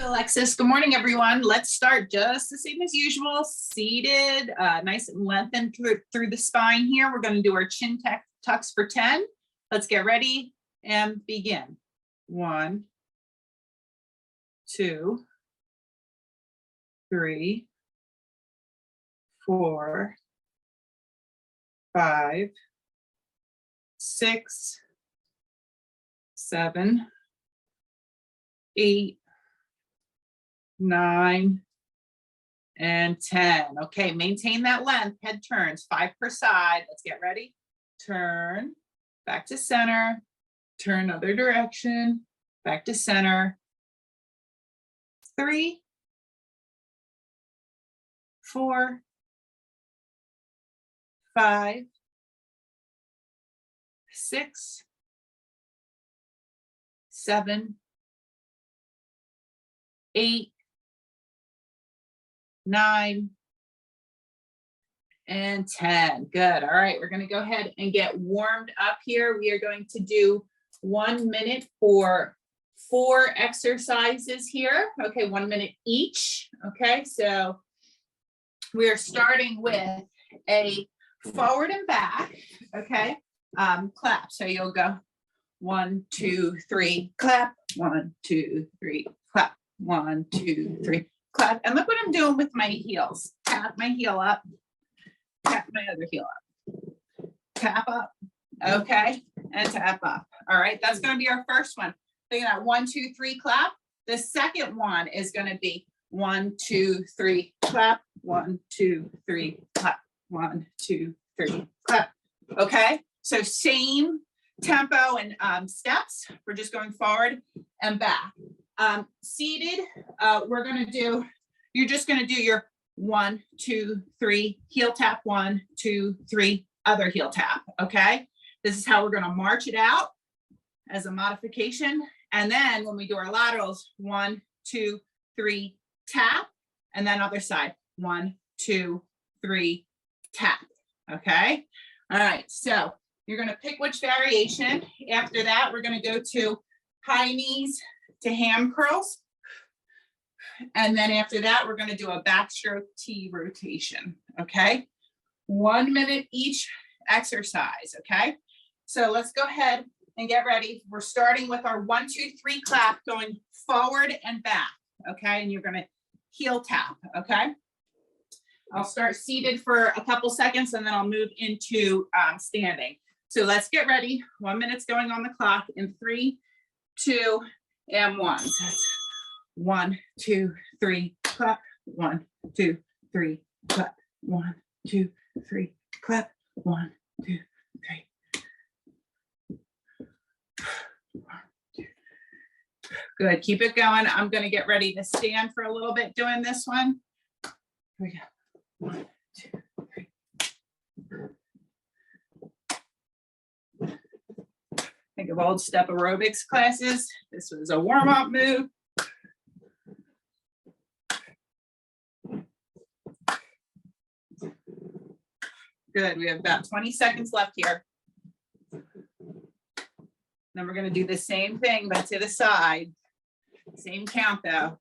you, Alexis. Good morning, everyone. Let's start just the same as usual, seated, nice and lengthened through the spine here. We're going to do our chin tucks for 10. Let's get ready and begin. 1, 2, 3, 4, 5, 6, 7, 8, 9, and 10. Okay, maintain that length. Head turns, 5 per side. Let's get ready. Turn, back to center, turn other direction, back to center. 3, 4, 5, 6, 7, 8, 9, and 10. Good. All right, we're going to go ahead and get warmed up here. We are going to do 1 minute for 4 exercises here. Okay, 1 minute each. Okay, so we are starting with a forward and back. Okay, clap. So you'll go 1, 2, 3, clap. 1, 2, 3, clap. 1, 2, 3, clap. And look what I'm doing with my heels. Tap my heel up, tap my other heel up, tap up, okay, and tap up. All right, that's going to be our first one. Think that 1, 2, 3, clap. The second one is going to be 1, 2, 3, clap. 1, 2, 3, clap. 1, 2, 3, clap. Okay, so same tempo and steps. We're just going forward and back. Seated, we're going to do, you're just going to do your 1, 2, 3, heel tap, 1, 2, 3, other heel tap. Okay, this is how we're going to march it out as a modification. And then when we do our laterals, 1, 2, 3, tap, and then other side, 1, 2, 3, tap. Okay, all right, so you're going to pick which variation. After that, we're going to go to high knees to ham curls. And then after that, we're going to do a backstroke T rotation. Okay, 1 minute each exercise. Okay, so let's go ahead and get ready. We're starting with our 1, 2, 3 clap, going forward and back. Okay, and you're going to heel tap. Okay, I'll start seated for a couple seconds and then I'll move into standing. So let's get ready. 1 minute's going on the clock in 3, 2, and 1. So that's 1, 2, 3, clap. 1, 2, 3, clap. 1, 2, 3, clap. 1, 2, 3. Good. Keep it going. I'm going to get ready to stand for a little bit doing this one. Here we go. 1, 2, 3. Think of old step aerobics classes. This was a warm-up move. Good. We have about 20 seconds left here. Then we're going to do the same thing, but to the side. Same count though.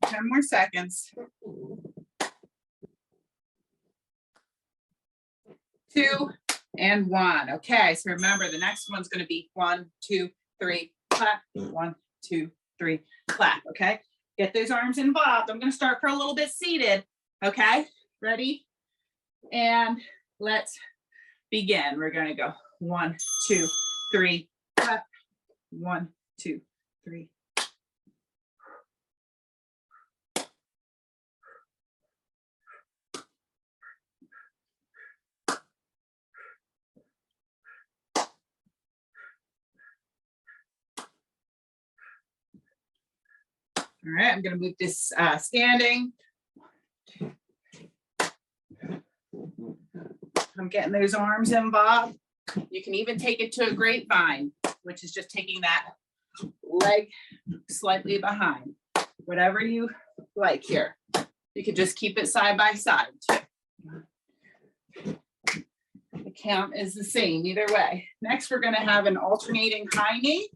Ten more seconds. 2 and 1. Okay, so remember the next one's going to be 1, 2, 3, clap. 1, 2, 3, clap. Okay, get those arms involved. I'm going to start for a little bit seated. Okay, ready? And let's begin. We're going to go 1, 2, 3, clap. 1, 2, 3. All right, I'm going to move this standing. I'm getting those arms involved. You can even take it to a grapevine, which is just taking that leg slightly behind. Whatever you like here. You can just keep it side by side too. The count is the same either way. Next, we're gonna have an alternating high knee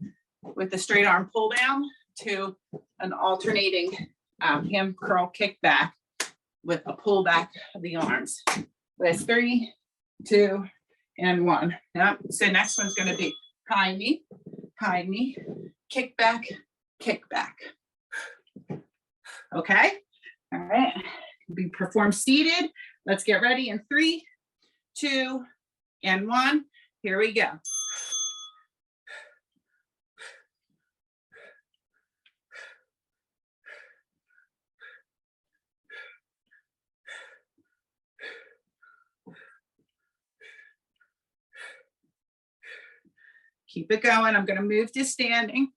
with a straight arm pull down to an alternating hand curl kick back with a pull back of the arms. That's 3, 2, and 1. Yep. So next one's gonna be high knee, kick back, kick back. Okay. All right. We perform seated. Let's get ready in 3, 2, and 1. Here we go. Keep it going. I'm going to move to standing.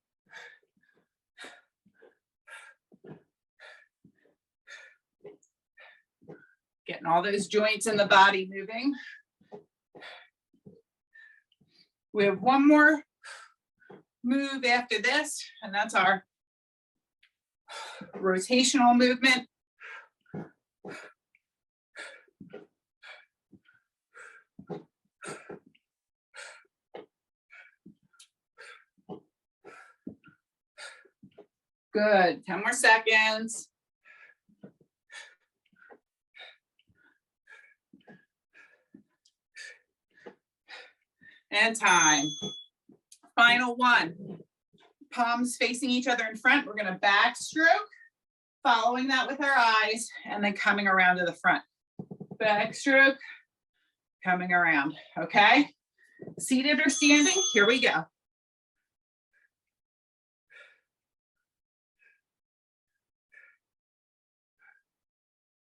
Getting all those joints in the body moving. We have one more move after this, and that's our rotational movement. Good, 10 more seconds. And time. Final one. Palms facing each other in front. We're gonna backstroke, following that with our eyes, and then coming around to the front. Backstroke, coming around, okay? Seated or standing, here we go.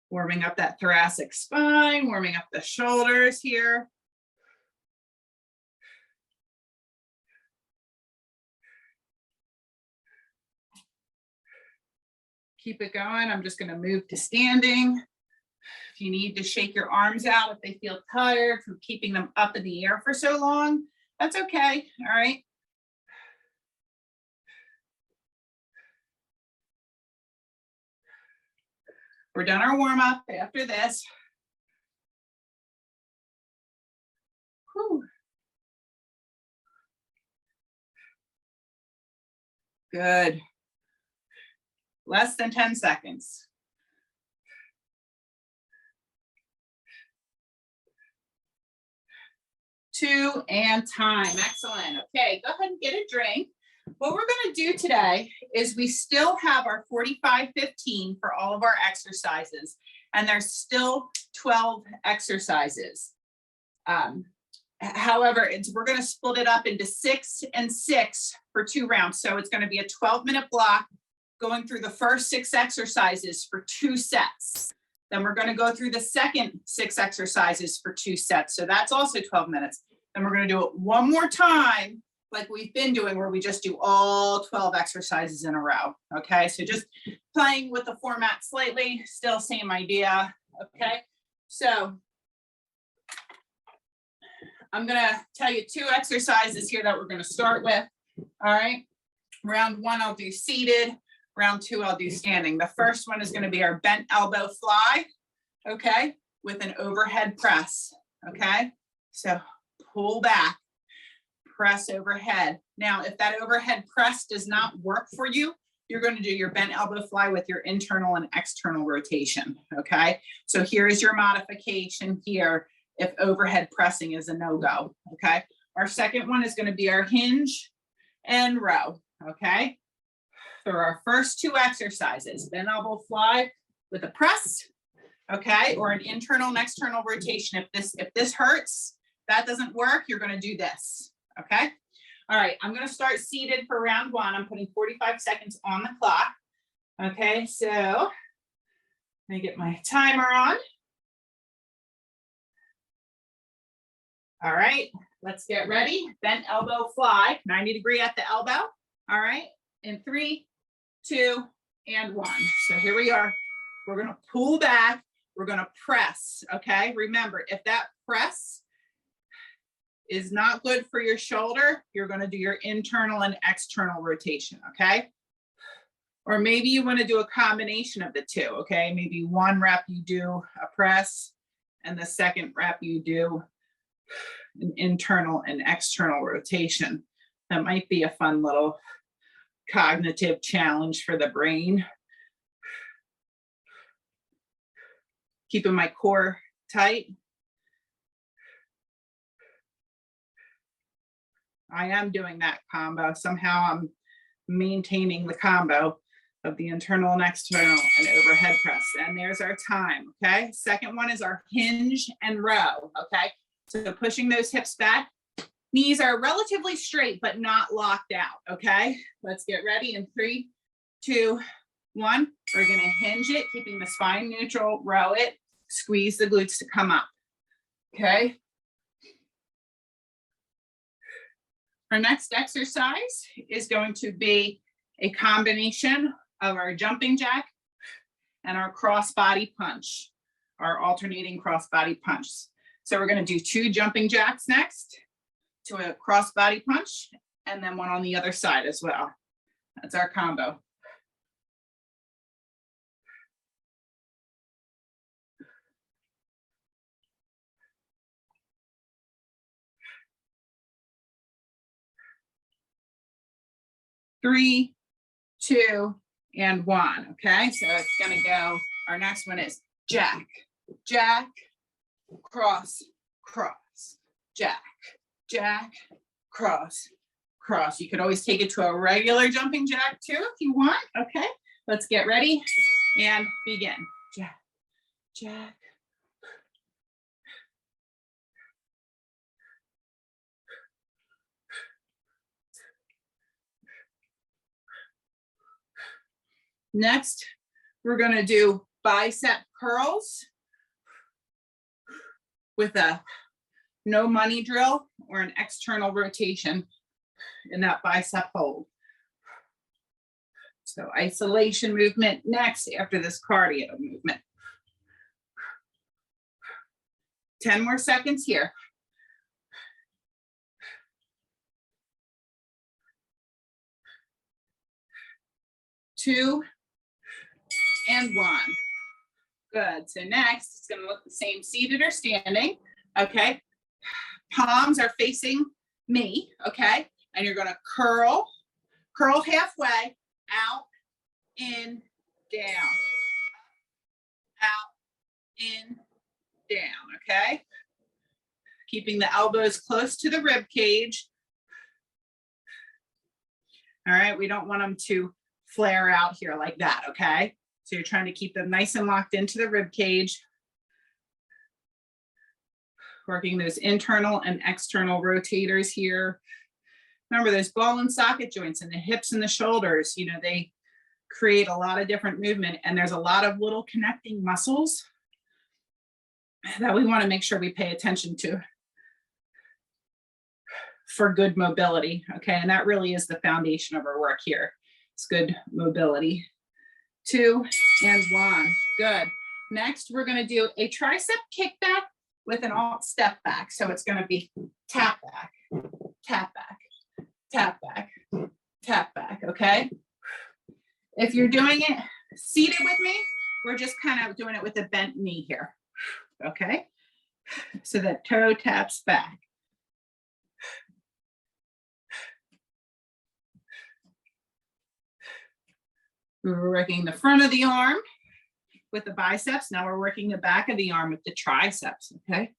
Warming up that thoracic spine, warming up the shoulders here. Keep it going. I'm just going to move to standing. If you need to shake your arms out, if they feel tired from keeping them up in the air for so long, that's okay. All right. We're done our warm up after this. Whew. Good. Less than 10 seconds. Two and time. Excellent. Okay, go ahead and get a drink. What we're going to do today is we still have our 45-15 for all of our exercises, and there's still 12 exercises. However, we're going to split it up into 6 and 6 for 2 rounds. So it's going to be a 12-minute block going through the first 6 exercises for 2 sets. Then we're going to go through the second 6 exercises for 2 sets. So that's also 12 minutes. Then we're going to do it one more time, like we've been doing, where we just do all 12 exercises in a row. Okay, so just playing with the format slightly, still same idea. Okay, so I'm going to tell you 2 exercises here that we're going to start with. All right, round 1, I'll do seated. Round 2, I'll do standing. The first one is going to be our bent elbow fly, okay, with an overhead press, okay? So pull back, press overhead. Now, if that overhead press does not work for you, you're going to do your bent elbow fly with your internal and external rotation, okay? So here's your modification here if overhead pressing is a no-go, okay? Our second one is going to be our hinge and row, okay? For our first 2 exercises, bent elbow fly with a press, okay, or an internal and external rotation. If this hurts, that doesn't work, you're going to do this, okay? All right, I'm going to start seated for round 1. I'm putting 45 seconds on the clock. Okay, so let me get my timer on. All right, let's get ready. Bent elbow fly, 90-degree at the elbow. All right, in 3, 2, and 1. So here we are. We're going to pull back. We're going to press. Okay. Remember, if that press is not good for your shoulder, you're going to do your internal and external rotation. Okay. Or maybe you want to do a combination of the 2. Okay. Maybe 1 rep you do a press, and the second rep you do an internal and external rotation. That might be a fun little cognitive challenge for the brain. Keeping my core tight. I am doing that combo. Somehow I'm maintaining the combo of the internal and external and overhead press. And there's our time, okay? Second one is our hinge and row, okay? So pushing those hips back. Knees are relatively straight, but not locked out, okay? Let's get ready in 3, 2, 1. We're gonna hinge it, keeping the spine neutral, row it, squeeze the glutes to come up, okay? Our next exercise is going to be a combination of our jumping jack and our cross body punch, our alternating cross body punch. So we're gonna do 2 jumping jacks next to a cross body punch, and then one on the other side as well. That's our combo. Three, 2, and 1, okay? So it's gonna go, our next one is jack, jack, cross, cross, jack, jack, cross, cross. You could always take it to a regular jumping jack too if you want, okay? Let's get ready and begin. Jack, jack. Next, we're gonna do bicep curls with a no money drill or an external rotation in that bicep hold. So isolation movement next after this cardio movement. 10 more seconds here. 2, and 1. Good. So next, it's going to look the same seated or standing. Okay. Palms are facing me. Okay. And you're going to curl halfway, out, in, down, out, in, down. Okay. Keeping the elbows close to the rib cage. All right. We don't want them to flare out here like that. Okay. So you're trying to keep them nice and locked into the rib cage. Working those internal and external rotators here. Remember those ball and socket joints and the hips and the shoulders, you know, they create a lot of different movement, and there's a lot of little connecting muscles that we want to make sure we pay attention to for good mobility. Okay. And that really is the foundation of our work here. It's good mobility. 2, and 1. Good. Next, we're going to do a tricep kickback with an alt step back. So it's going to be tap back, tap back, tap back, tap back. Okay. If you're doing it seated with me, we're just kind of doing it with a bent knee here. Okay. So that toe taps back. We're working the front of the arm with the biceps. Now we're working the back of the arm with the triceps, okay?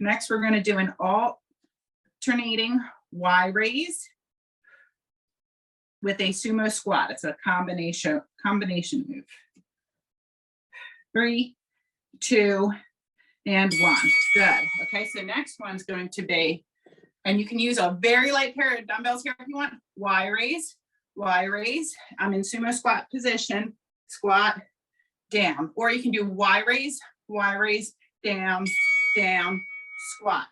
Next, we're going to do an alternating Y raise with a sumo squat. It's a combination move. 3, 2, and 1. Good. Okay, so next one's going to be, and you can use a very light pair of dumbbells here if you want. Y raise, Y raise. I'm in sumo squat position, squat, down. Or you can do Y raise, down, down, squat.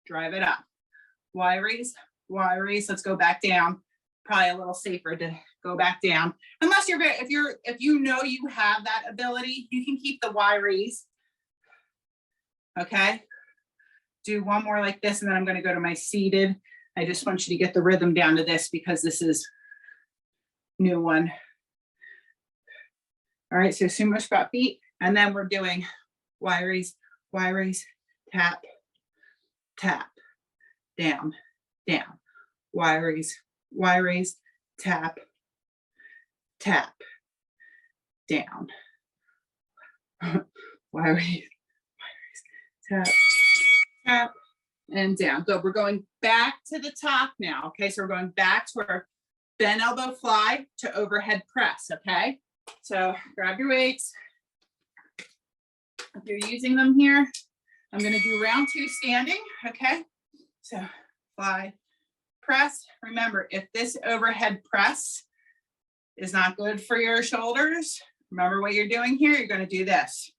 Drive it up. Y raise, Y raise. Let's go back down. Probably a little safer to go back down. Unless if you know you have that ability, you can keep the Y raise. Okay. Do one more like this, and then I'm going to go to my seated I just want you to get the rhythm down to this because this is new one. All right, so sumo squat feet, and then we're doing Y raise, tap, tap, down, down, Y raise, tap, tap, down, Y raise, tap, tap, and down. Good. We're going back to the top now. Okay, so we're going back to our bend elbow fly to overhead press. Okay, so grab your weights. If you're using them here, I'm going to do round 2 standing. Okay, so fly, press. Remember, if this overhead press is not good for your shoulders, remember what you're doing here. You're going to do this: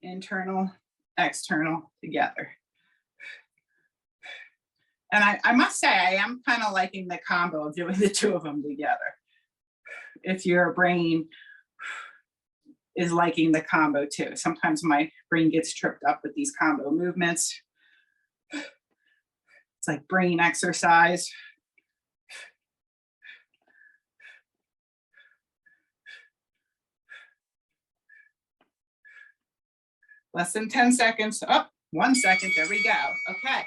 internal, external together. And I must say, I am kind of liking the combo of doing the 2 of them together. If your brain is liking the combo too. Sometimes my brain gets tripped up with these combo movements. It's like brain exercise. Less than 10 seconds. Oh, 1 second. There we go. Okay.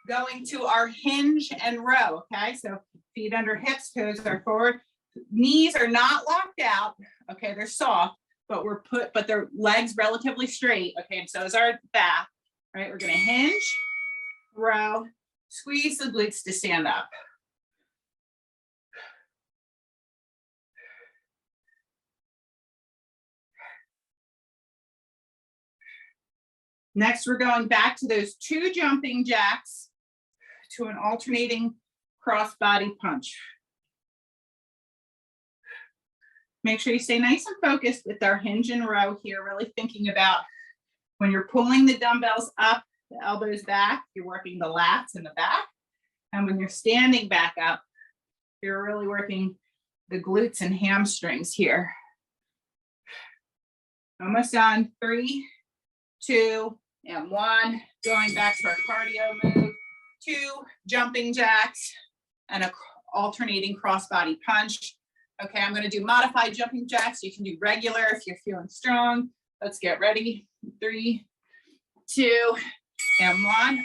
Going to our hinge and row. Okay. So feet under hips, toes are forward. Knees are not locked out. Okay. They're soft, but their legs relatively straight. Okay. And so is our back. All right. We're going to hinge, row, squeeze the glutes to stand up. Next, we're going back to those 2 jumping jacks to an alternating cross body punch. Make sure you stay nice and focused with our hinge and row here, really thinking about when you're pulling the dumbbells up, the elbows back, you're working the lats in the back. And when you're standing back up, you're really working the glutes and hamstrings here. Almost done. 3, 2, and 1. Going back to our cardio move. 2 jumping jacks and a alternating crossbody punch. Okay, I'm going to do modified jumping jacks. You can do regular if you're feeling strong. Let's get ready. 3, 2, and 1.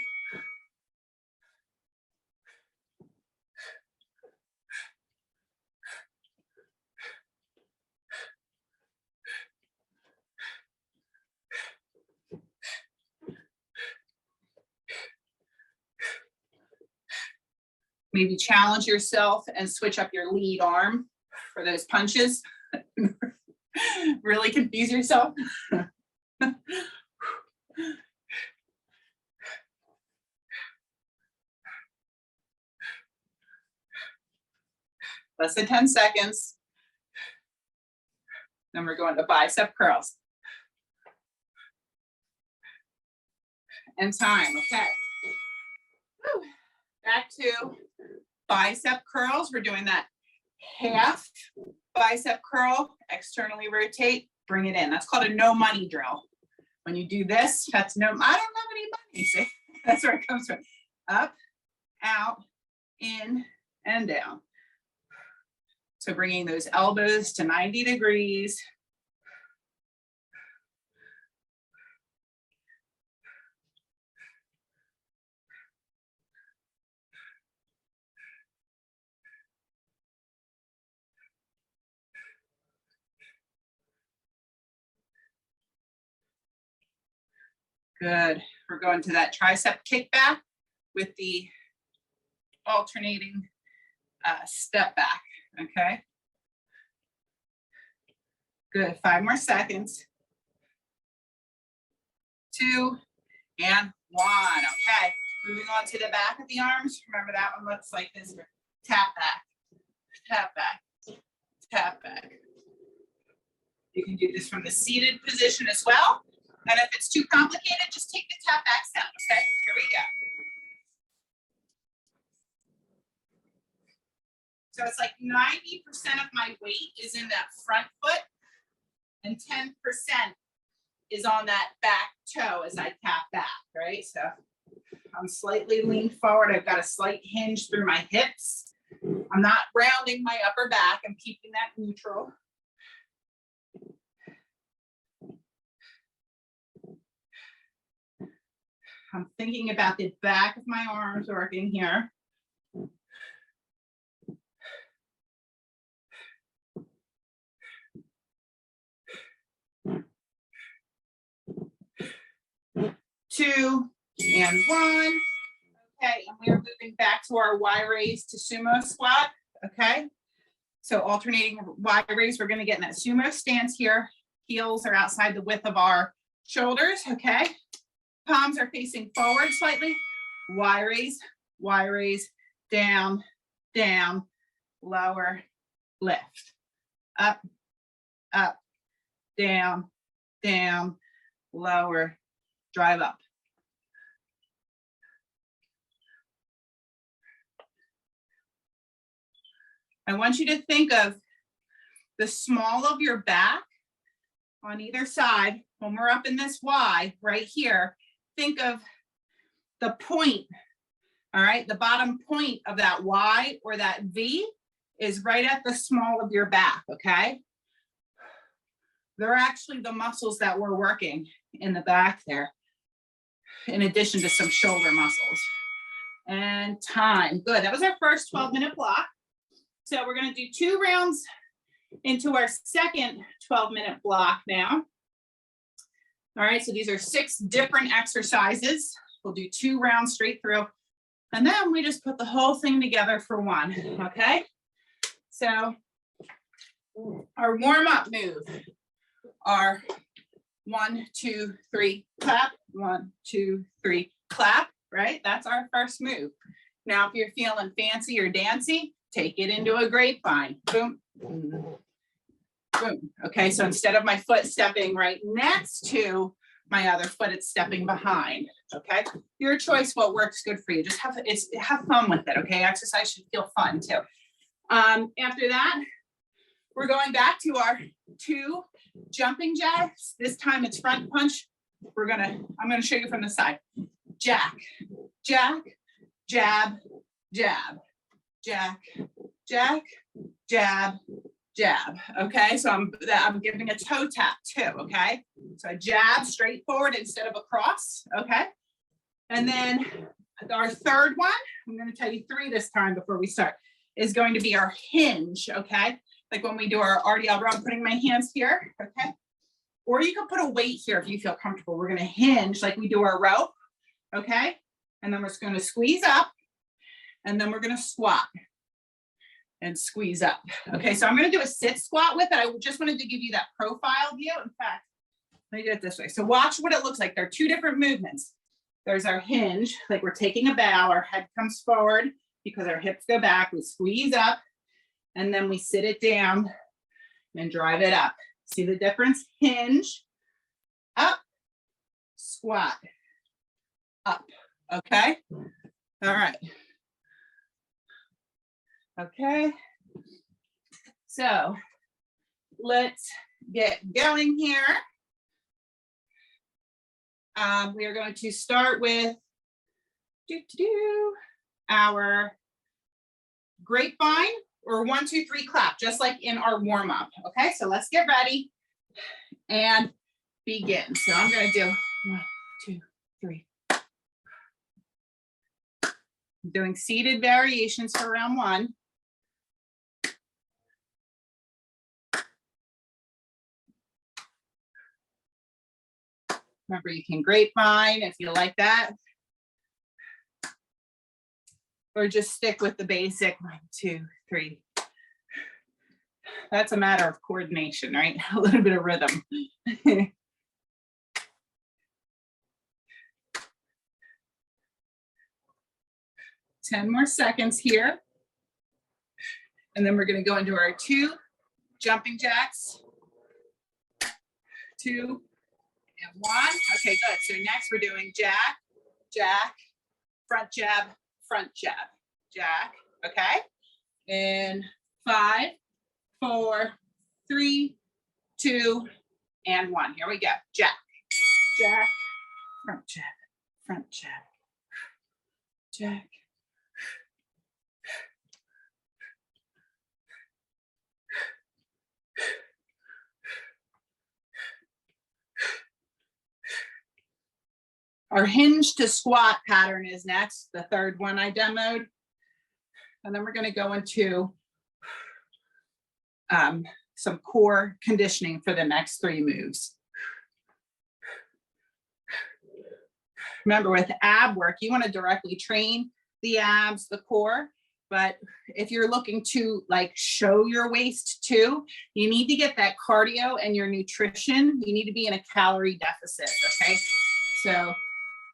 Maybe challenge yourself and switch up your lead arm for those punches. Really confuse yourself. Less than 10 seconds. Then we're going to bicep curls. And time, okay. Woo. Back to bicep curls. We're doing that half bicep curl, externally rotate, bring it in. That's called a no money drill. When you do this, that's I don't have any money. See, that's where it comes from. Up, out, in, and down. So bringing those elbows to 90 degrees. Good. We're going to that tricep kickback with the alternating step back. Okay. Good. 5 more seconds. 2 and 1. Okay. Moving on to the back of the arms. Remember that one looks like this. Tap back, tap back, tap back. You can do this from the seated position as well. And if it's too complicated, just take the tap back sound. Okay. Here we go. So it's like 90% of my weight is in that front foot and 10% is on that back toe as I tap back, right? So I'm slightly leaned forward. I've got a slight hinge through my hips. I'm not rounding my upper back. I'm keeping that neutral. I'm thinking about the back of my arms working here. Two and one. Okay, and we're moving back to our Y raise to sumo squat. Okay, so alternating Y raise, we're going to get in that sumo stance here. Heels are outside the width of our shoulders. Okay, palms are facing forward slightly. Y raise, down, down, lower, lift, up, up, down, down, lower, drive up. I want you to think of the small of your back on either side. When we're up in this Y right here, think of the point, all right? The bottom point of that Y or that V is right at the small of your back, okay? They're actually the muscles that we're working in the back there, in addition to some shoulder muscles. And time, good. That was our first 12-minute block. So we're gonna do 2 rounds into our second 12-minute block now. All right, so these are 6 different exercises. We'll do 2 rounds straight through. And then we just put the whole thing together for one, okay? So our warm-up move are 1, 2, 3, clap, 1, 2, 3, clap, right? That's our first move. Now, if you're feeling fancy or dancy, take it into a grapevine. Boom, boom. Okay, so instead of my foot stepping right next to my other foot, it's stepping behind. Okay, your choice. What works good for you. Just have fun with it. Okay, exercise should feel fun too. After that, we're going back to our 2 jumping jacks. This time it's front punch. I'm gonna show you from the side. Jack, jack, jab, jab. Jack, jack, jab, jab. Okay, so I'm giving a toe tap too. Okay, so I jab straight forward instead of across. Okay, and then our third one, I'm going to tell you 3 this time before we start, is going to be our hinge. Okay, like when we do our RDL row, I'm putting my hands here. Okay, or you can put a weight here if you feel comfortable. We're going to hinge like we do our row. Okay, and then we're just going to squeeze up. And then we're going to squat and squeeze up. Okay, so I'm going to do a sit squat with it. I just wanted to give you that profile view. In fact, let me do it this way. So watch what it looks like. There are 2 different movements. There's our hinge, like we're taking a bow. Our head comes forward because our hips go back. We squeeze up, and then we sit it down and drive it up. See the difference? Hinge, up, squat, up. Okay? All right. Okay, so let's get going here. We are going to start with our grapevine or 1, 2, 3 clap, just like in our warm up. Okay, so let's get ready and begin. So I'm going to do 1, 2, 3. I'm doing seated variations for round 1. Remember, you can grapevine if you like that. Or just stick with the basic 1, 2, 3. That's a matter of coordination, right? A little bit of rhythm. 10 more seconds here. And then we're going to go into our 2 jumping jacks. 2 and 1. Okay, good. So next we're doing jack, jack, front jab, jack. Okay. In 5, 4, 3, 2, and 1. Here we go. Jack, jack, front jab, Check. Our hinge to squat pattern is next, the third one I demoed. And then we're going to go into some core conditioning for the next 3 moves. Remember, with ab work, you want to directly train the abs, the core. But if you're looking to like show your waist too, you need to get that cardio and your nutrition. You need to be in a calorie deficit, okay? So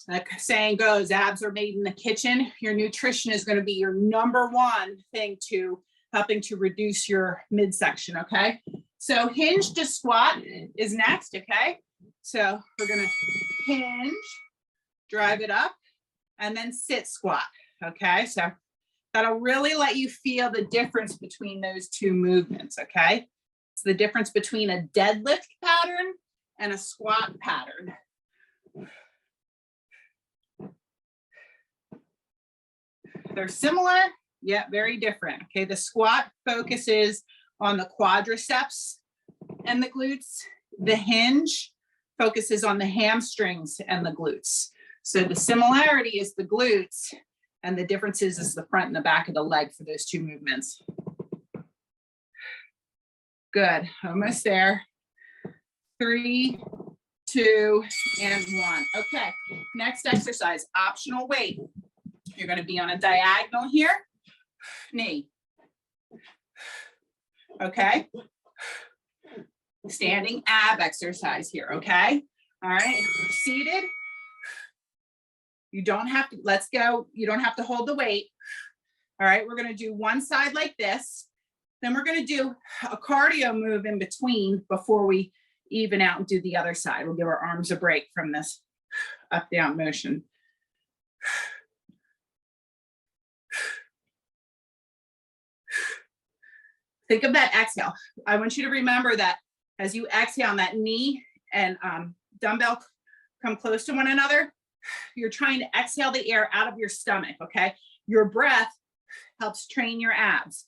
like saying goes, abs are made in the kitchen. Your nutrition is going to be your number one thing to helping to reduce your midsection, okay? So hinge to squat is next, okay? So we're going to hinge, drive it up, and then sit squat, okay? So that'll really let you feel the difference between those 2 movements, okay? It's the difference between a deadlift pattern and a squat pattern. They're similar, yet very different, okay? The squat focuses on the quadriceps and the glutes. The hinge focuses on the hamstrings and the glutes. So the similarity is the glutes, and the differences is the front and the back of the leg for those 2 movements. Good, almost there. 3, 2, and 1. Okay, next exercise, optional weight. You're going to be on a diagonal here, knee. Okay, standing ab exercise here, okay? All right, seated. You don't have to, let's go. You don't have to hold the weight. All right, we're going to do one side like this. Then we're going to do a cardio move in between before we even out and do the other side. We'll give our arms a break from this up down motion. Think of that exhale. I want you to remember that as you exhale on that knee and dumbbell come close to one another, you're trying to exhale the air out of your stomach, okay? Your breath helps train your abs,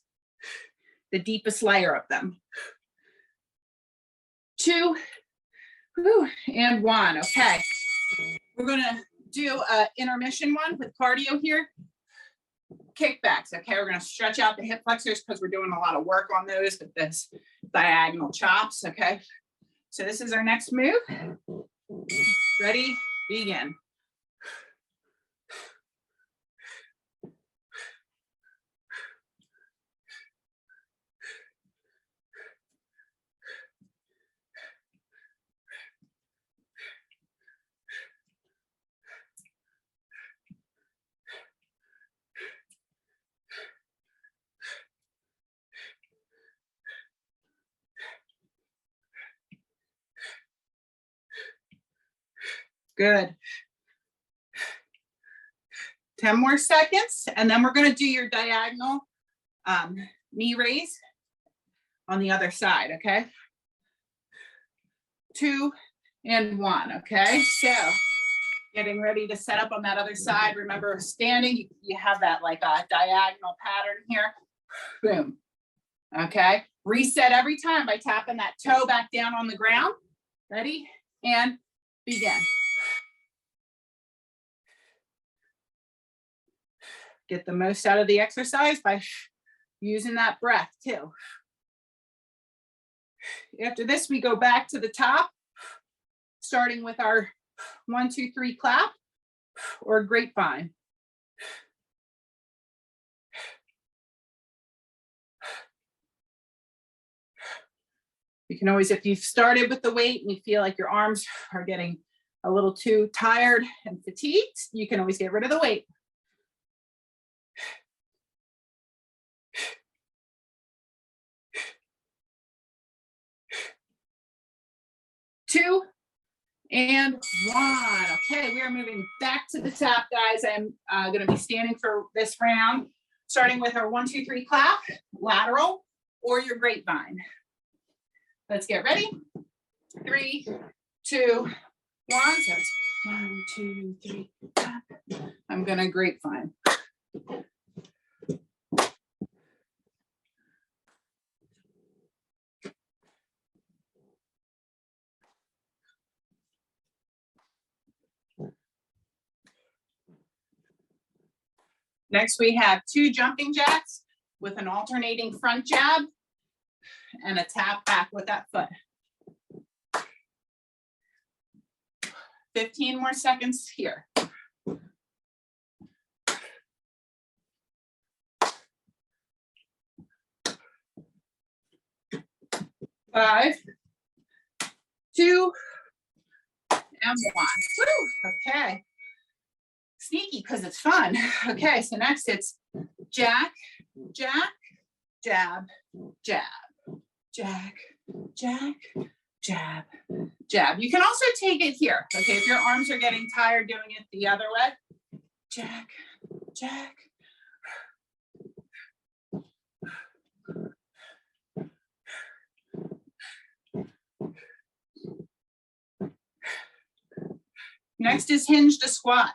the deepest layer of them. 2, and 1, okay. We're gonna do an intermission one with cardio here. Kickbacks, okay? We're gonna stretch out the hip flexors because we're doing a lot of work on those with this diagonal chops, okay? So this is our next move. Ready, begin. Good. 10 more seconds, and then we're going to do your diagonal knee raise on the other side, okay? 2 and 1, okay? So getting ready to set up on that other side. Remember, standing, you have that like a diagonal pattern here. Boom. Okay? Reset every time by tapping that toe back down on the ground. Ready? And begin. Get the most out of the exercise by using that breath too. After this, we go back to the top, starting with our 1, 2, 3 clap or grapevine. You can always, if you've started with the weight and you feel like your arms are getting a little too tired and fatigued, you can always get rid of the weight. 2 and 1. Okay, we are moving back to the top, guys. I'm going to be standing for this round, starting with our 1, 2, 3 clap, lateral, or your grapevine. Let's get ready. 3, 2, 1. So it's 1, 2, 3. I'm gonna grapevine. Next, we have 2 jumping jacks with an alternating front jab and a tap back with that foot. 15 more seconds here. 5, 2, and 1. Woo, okay. Sneaky because it's fun. Okay, so next it's jack, jack, jab, jab, jack, jack, jab, jab. You can also take it here. Okay, if your arms are getting tired doing it the other way. Jack, jack. Next is hinge to squat.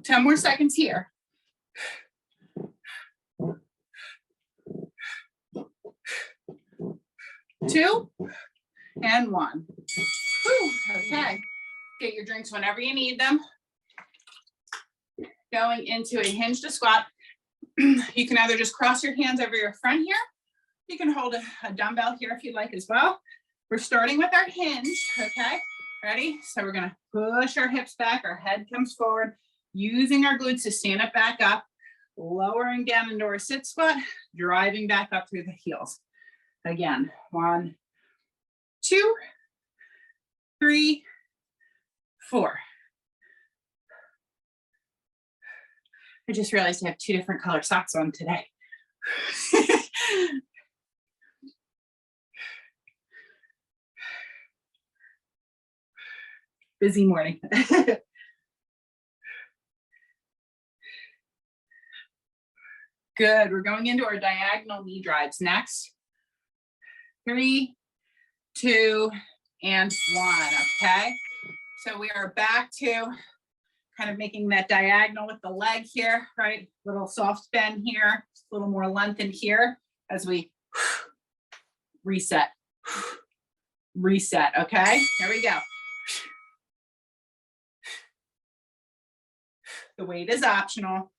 Ten more seconds here. 2 and 1. Whew, okay, get your drinks whenever you need them. Going into a hinge to squat. You can either just cross your hands over your front here. You can hold a dumbbell here if you like as well. We're starting with our hinge, okay? Ready? So we're gonna push our hips back, our head comes forward, using our glutes to stand it back up, lowering down into our sit squat, driving back up through the heels. Again, 1, 2, 3, 4. I just realized I have 2 different color socks on today. Busy morning. Good, we're going into our diagonal knee drives next. 3, 2, and 1, okay? So we are back to kind of making that diagonal with the leg here, right? Little soft bend here, a little more lengthened here as we reset, reset, okay? Here we go. The weight is optional.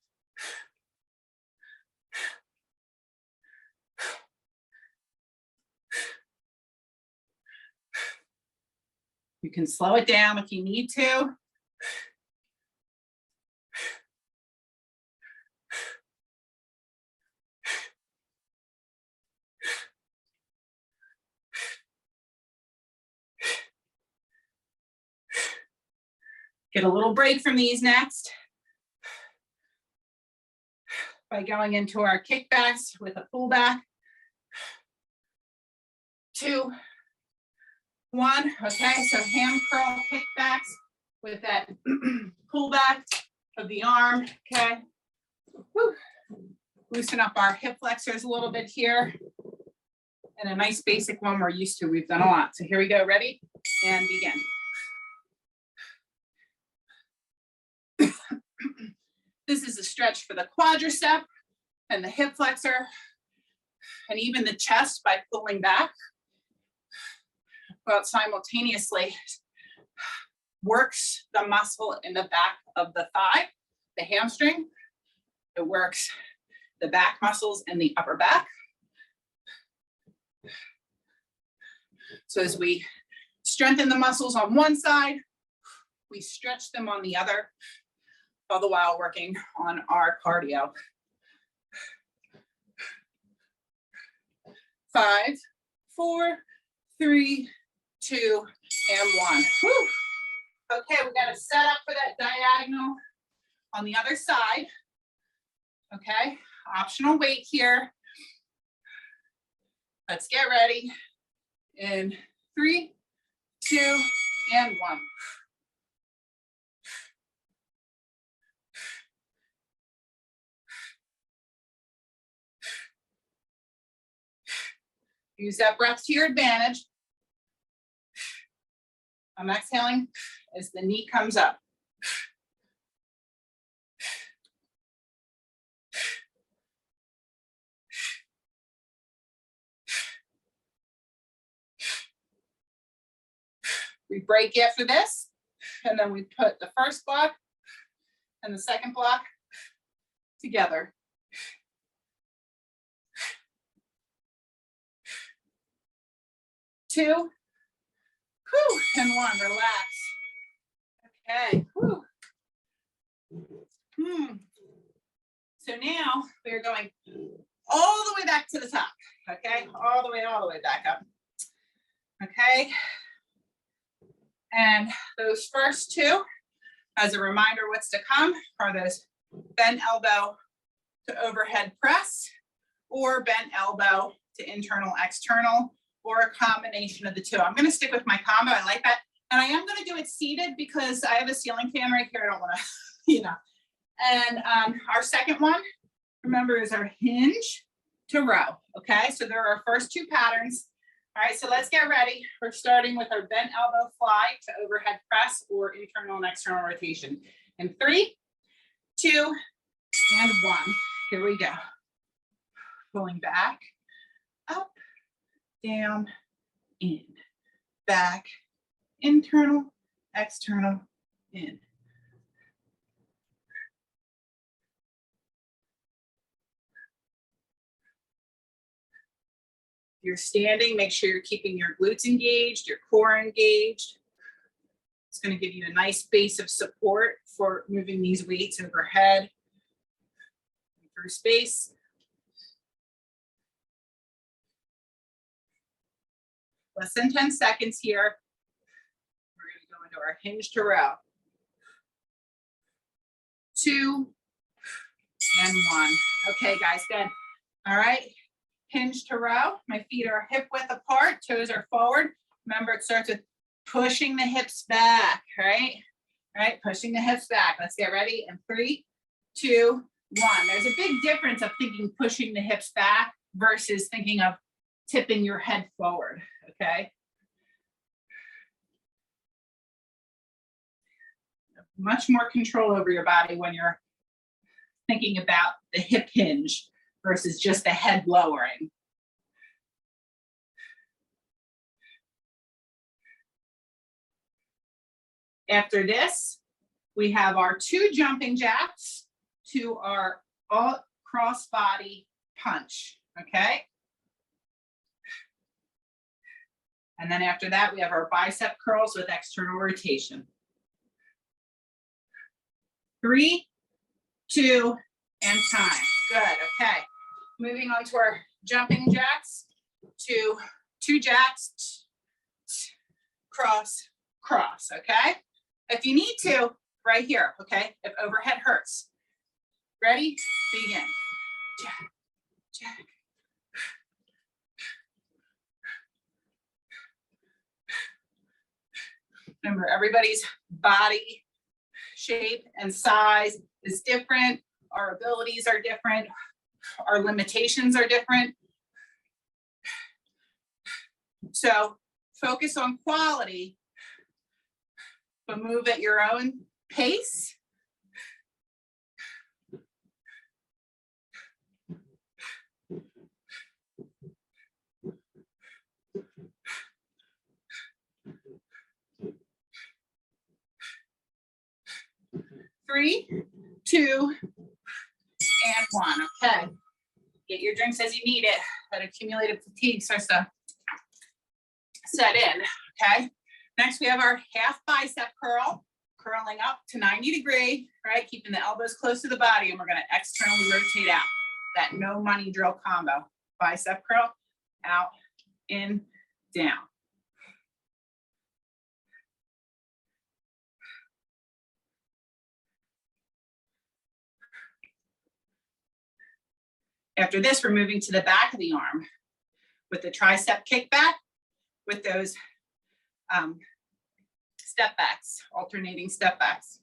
You can slow it down if you need to. Get a little break from these next by going into our kickbacks with a pullback. 2, 1, okay, so hand curl kickbacks with that pullback of the arm, okay. Woo. Loosen up our hip flexors a little bit here. And a nice basic one we're used to, we've done a lot. So here we go, ready? And begin. This is a stretch for the quadricep and the hip flexor and even the chest by pulling back. But simultaneously works the muscle in the back of the thigh, the hamstring. It works the back muscles in the upper back. So as we strengthen the muscles on one side, we stretch them on the other, all the while working on our cardio. 5, 4, 3, 2, and 1. Whew. Okay, we got to set up for that diagonal on the other side. Okay, optional weight here. Let's get ready. In 3, 2, and 1. Use that breath to your advantage. I'm exhaling as the knee comes up. We break after this, and then we put the first block and the second block together. 2, whew, and 1, relax. Okay, whew. So now we're going all the way back to the top, okay? All the way back up, okay? And those first 2, as a reminder, what's to come are those bent elbow to overhead press, or bent elbow to internal external, or a combination of the 2. I'm going to stick with my combo. I like that. And I am going to do it seated because I have a ceiling fan right here. I don't want to, you know. And our second one, remember, is our hinge to row. Okay, so there are our first 2 patterns. All right, so let's get ready. We're starting with our bent elbow fly to overhead press or internal and external rotation. In 3, 2, and 1. Here we go. Pulling back, up, down, in, back, internal, external, in. If you're standing, make sure you're keeping your glutes engaged, your core engaged. It's going to give you a nice base of support for moving these weights overhead through space. Less than 10 seconds here. We're going to go into our hinge to row. 2, and 1. Okay, guys, good. All right, hinge to row. My feet are hip width apart, toes are forward. Remember, it starts with pushing the hips back, right? All right, pushing the hips back. Let's get ready. In 3, 2, 1. There's a big difference of thinking pushing the hips back versus thinking of tipping your head forward, okay? Much more control over your body when you're thinking about the hip hinge versus just the head lowering. After this, we have our 2 jumping jacks to our all cross body punch, okay? And then after that, we have our bicep curls with external rotation. 3, 2, and time. Good, okay. Moving on to our jumping jacks, 2 jacks, cross, cross, okay? If you need to, right here, okay? If overhead hurts. Ready? Begin. Jack, jack. Remember, everybody's body shape and size is different. Our abilities are different. Our limitations are different. So focus on quality, but move at your own pace. Three, 2, and 1. Okay. Get your drinks as you need it. That accumulated fatigue starts to set in. Okay. Next, we have our half bicep curl, curling up to 90 degree, right? Keeping the elbows close to the body, and we're going to externally rotate out. That no money drill combo. Bicep curl, out, in, down. After this, we're moving to the back of the arm with the tricep kickback with those step backs, alternating step backs.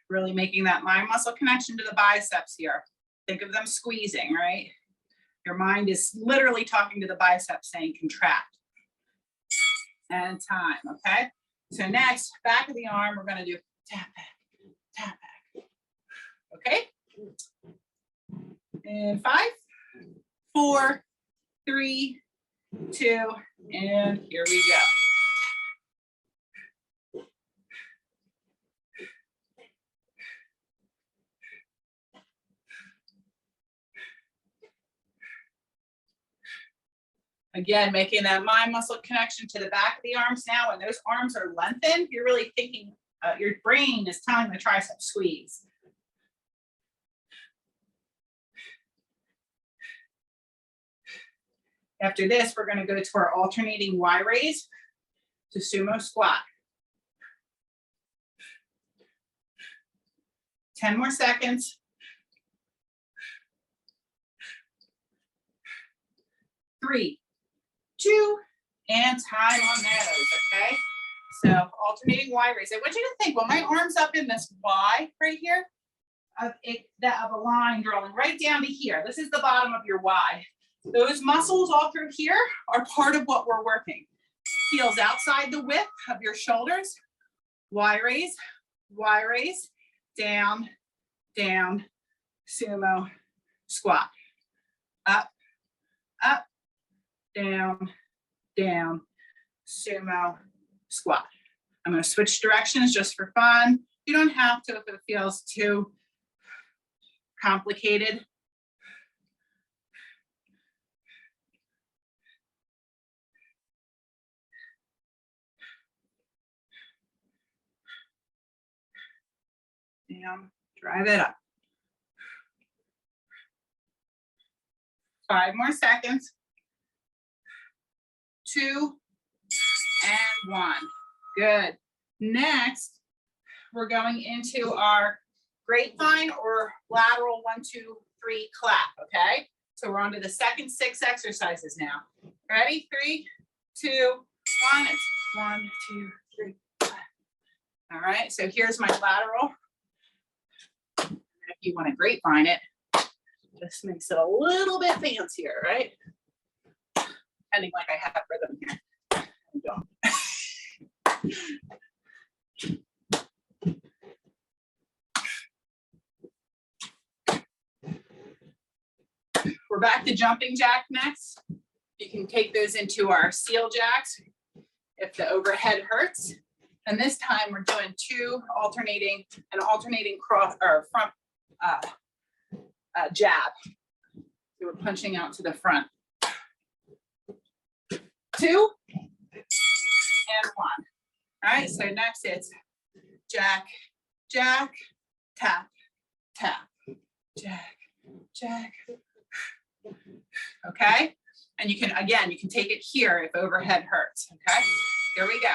Really making that mind muscle connection to the biceps here. Think of them squeezing, right? Your mind is literally talking to the biceps saying contract. And time, okay? So next, back of the arm, we're gonna do tap back, okay? And 5, 4, 3, 2, and here we go. Again, making that mind muscle connection to the back of the arms now. When those arms are lengthened, you're really thinking, your brain is telling the tricep squeeze. After this, we're gonna go to our alternating Y raise to sumo squat. 10 more seconds. 3, 2, and time on those, okay? So alternating Y raise. I want you to think, well, my arm's up in this Y right here, of a line drawing right down to here. This is the bottom of your Y. Those muscles all through here are part of what we're working. Heels outside the width of your shoulders. Y raise, down, down, sumo, squat. Up, up, down, down, sumo, squat. I'm going to switch directions just for fun. You don't have to if it feels too complicated. Down, drive it up. 5 more seconds. 2 and 1. Good. Next, we're going into our grapevine or lateral 1, 2, 3 clap, okay? So we're on to the second 6 exercises now. Ready? 3, 2, 1. It's 1, 2, 3, 5. All right, so here's my lateral. And if you want to grapevine it, just makes it a little bit fancier, right? Depending like I have rhythm here. I don't. We're back to jumping jack next. You can take those into our seal jacks if the overhead hurts. And this time we're doing 2 alternating cross or front jab. So we're punching out to the front. 2 and 1. All right, so next it's jack, jack, tap, tap, jack, jack. Okay, and you can, again, you can take it here if overhead hurts, okay? Here we go.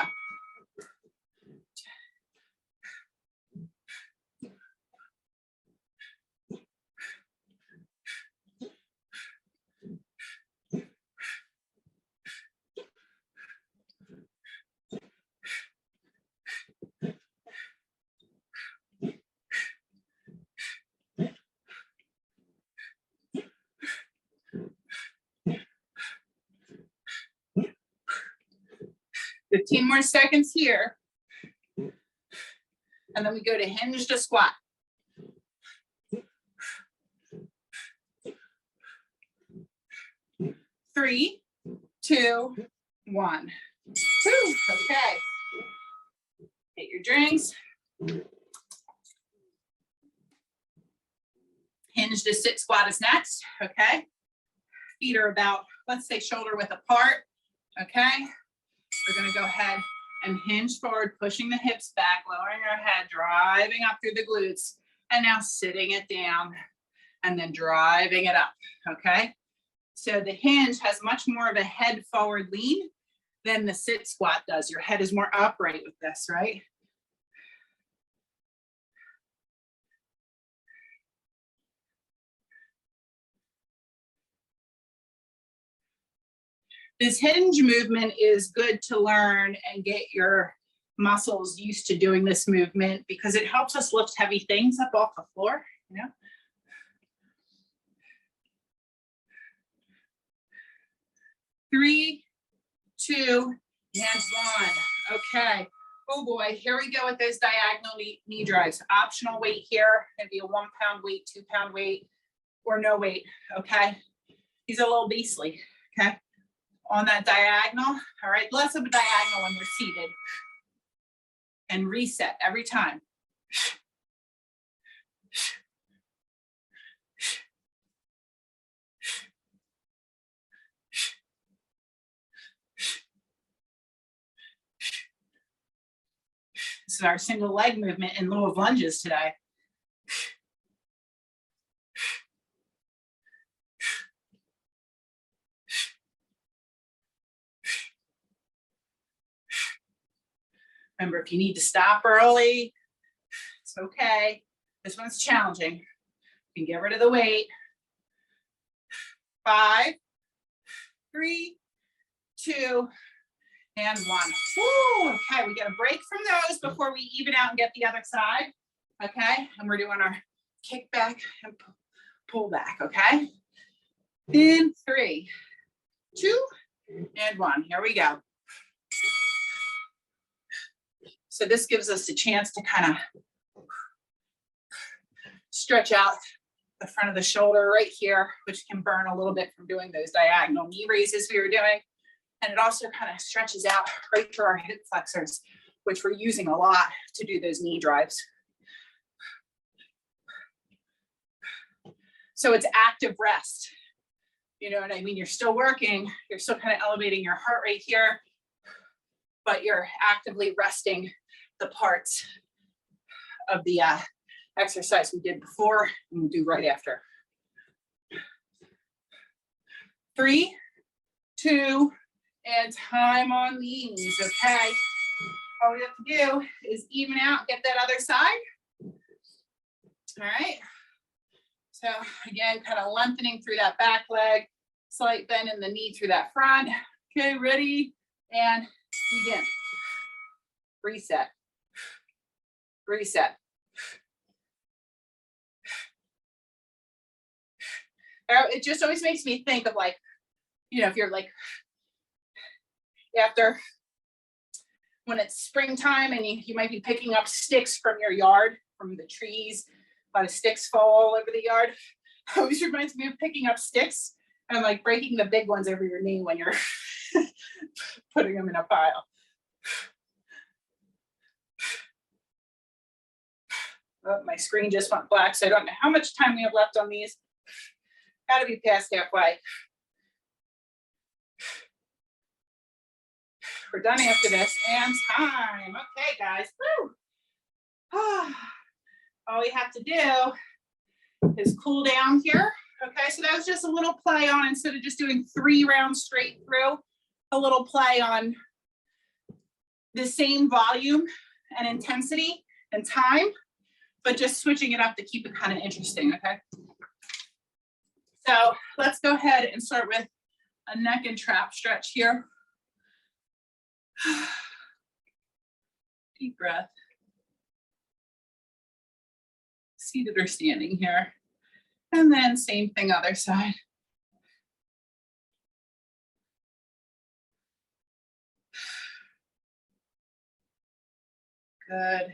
15 more seconds here. And then we go to hinge to squat. 3, 2, 1. Woo, okay. Get your drinks. Hinge to sit squat is next, okay? Feet are about, let's say, shoulder width apart, okay? We're gonna go ahead and hinge forward, pushing the hips back, lowering our head, driving up through the glutes, and now sitting it down and then driving it up, okay? So the hinge has much more of a head forward lean than the sit squat does. Your head is more upright with this, right? This hinge movement is good to learn and get your muscles used to doing this movement because it helps us lift heavy things up off the floor, you know? 3, 2, and 1. Okay. Oh boy, here we go with those diagonal knee drives. Optional weight here. It'd be a 1 pound weight, 2 pound weight, or no weight. Okay. These are a little beastly. Okay. On that diagonal. All right. Less of a diagonal when you're seated. And reset every time. This is our single leg movement in lieu of lunges today. Remember, if you need to stop early, it's okay. This one's challenging. You can get rid of the weight. 5, 3, 2, and 1. Woo, okay, we get a break from those before we even out and get the other side. Okay, and we're doing our kick back and pull back, okay? In 3, 2, and 1. Here we go. So this gives us a chance to kind of stretch out the front of the shoulder right here, which can burn a little bit from doing those diagonal knee raises we were doing. And it also kind of stretches out right through our hip flexors, which we're using a lot to do those knee drives. So it's active rest. You know what I mean? You're still working, you're still kind of elevating your heart rate here, but you're actively resting the parts of the exercise we did before and we'll do right after. 3, 2, and time on these, okay? All we have to do is even out, get that other side. All right. So again, kind of lengthening through that back leg, slight bend in the knee through that front. Okay, ready? And begin. Reset. Reset. It just always makes me think of like, you know, if you're like, after when it's springtime and you might be picking up sticks from your yard, from the trees, a lot of sticks fall all over the yard. It always reminds me of picking up sticks and like breaking the big ones over your knee when you're putting them in a pile. Oh, my screen just went black, so I don't know how much time we have left on these. Got to be past halfway. We're done after this, and time. Okay, guys. Woo. All we have to do is cool down here. Okay, so that was just a little play on, instead of just doing 3 rounds straight through, a little play on the same volume and intensity and time, but just switching it up to keep it kind of interesting, okay? So let's go ahead and start with a neck and trap stretch here. Deep breath. Seated or standing here. And then same thing, other side. Good.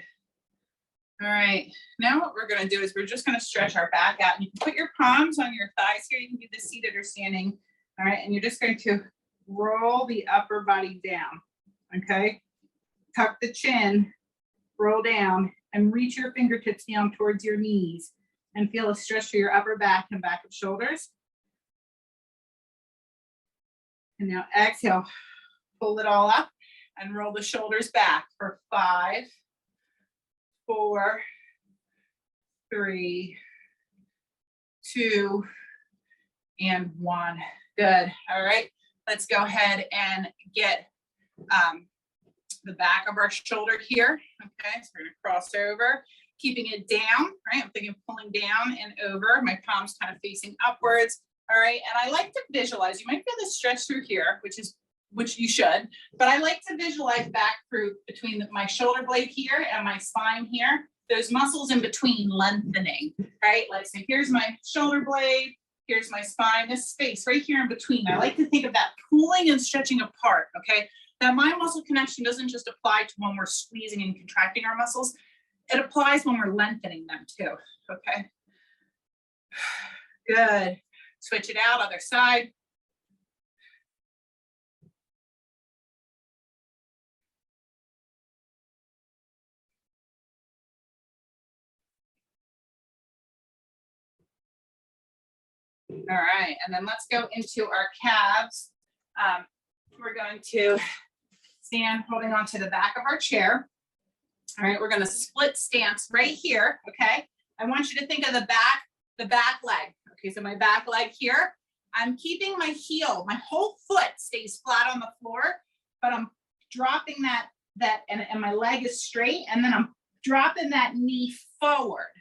All right, now what we're gonna do is we're just gonna stretch our back out. And you can put your palms on your thighs here. You can do this seated or standing. All right, and you're just going to roll the upper body down, okay? Tuck the chin, roll down, and reach your fingertips down towards your knees and feel a stretch through your upper back and back of shoulders. And now exhale, pull it all up and roll the shoulders back for 5, 4, 3, 2, and 1. Good. All right. Let's go ahead and get the back of our shoulder here. Okay. So we're going to cross over, keeping it down, right? I'm thinking of pulling down and over. My palms kind of facing upwards. All right, and I like to visualize. You might feel this stretch through here, which you should, but I like to visualize back through between my shoulder blade here and my spine here. Those muscles in between lengthening, right? Like, so here's my shoulder blade, here's my spine, this space right here in between. I like to think of that pulling and stretching apart, okay? That mind muscle connection doesn't just apply to when we're squeezing and contracting our muscles. It applies when we're lengthening them too, okay? Good. Switch it out, other side. All right, and then let's go into our calves. We're going to stand holding on to the back of our chair. All right, we're going to split stance right here, okay? I want you to think of the back leg. Okay, so my back leg here, I'm keeping my heel, my whole foot stays flat on the floor, but I'm dropping that and my leg is straight, and then I'm dropping that knee forward,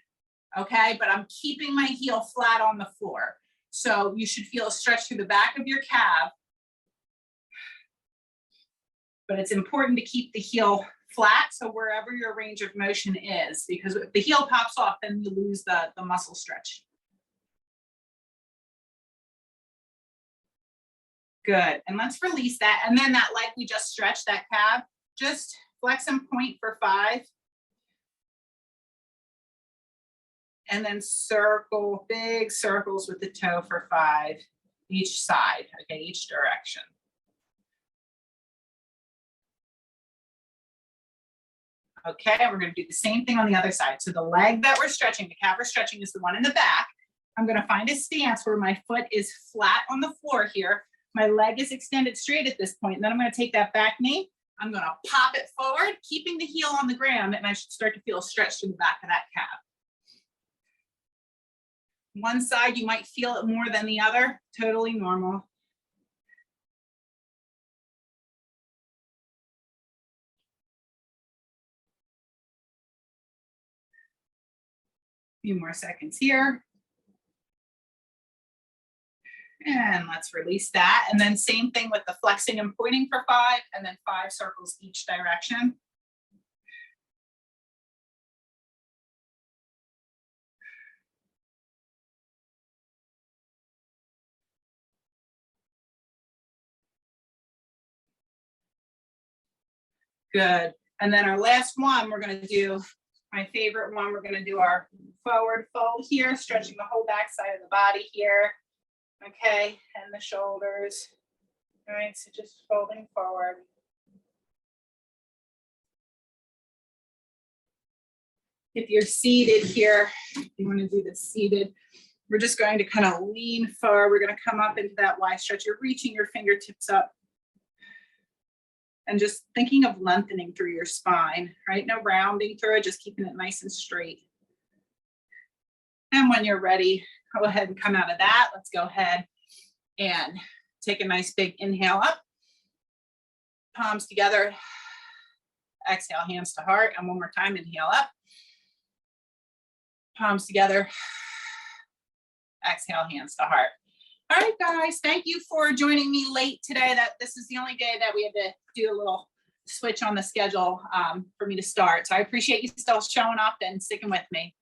okay? But I'm keeping my heel flat on the floor. So you should feel a stretch through the back of your calf, but it's important to keep the heel flat, so wherever your range of motion is, because if the heel pops off, then you lose the muscle stretch. Good, and let's release that. And then that leg we just stretched, that calf, just flex and point for 5. And then circle, big circles with the toe for 5, each side, okay, each direction. Okay, and we're gonna do the same thing on the other side. So the leg that we're stretching, the calf we're stretching is the one in the back. I'm gonna find a stance where my foot is flat on the floor here. My leg is extended straight at this point, and then I'm gonna take that back knee, I'm gonna pop it forward, keeping the heel on the ground, and I should start to feel a stretch through the back of that calf. One side, you might feel it more than the other, totally normal. A few more seconds here. And let's release that. And then same thing with the flexing and pointing for 5, and then 5 circles each direction. Good. And then our last one, we're going to do my favorite one. We're going to do our forward fold here, stretching the whole back side of the body here. Okay, and the shoulders. All right, so just folding forward. If you're seated here, you want to do this seated, we're just going to kind of lean forward. We're going to come up into that wide stretch. You're reaching your fingertips up and just thinking of lengthening through your spine, right? No rounding through it, just keeping it nice and straight. And when you're ready, go ahead and come out of that. Let's go ahead and take a nice big inhale up, palms together, exhale, hands to heart. And one more time, inhale up, palms together, exhale, hands to heart. All right, guys, thank you for joining me late today. This is the only day that we had to do a little switch on the schedule for me to start. So I appreciate you still showing up and sticking with me.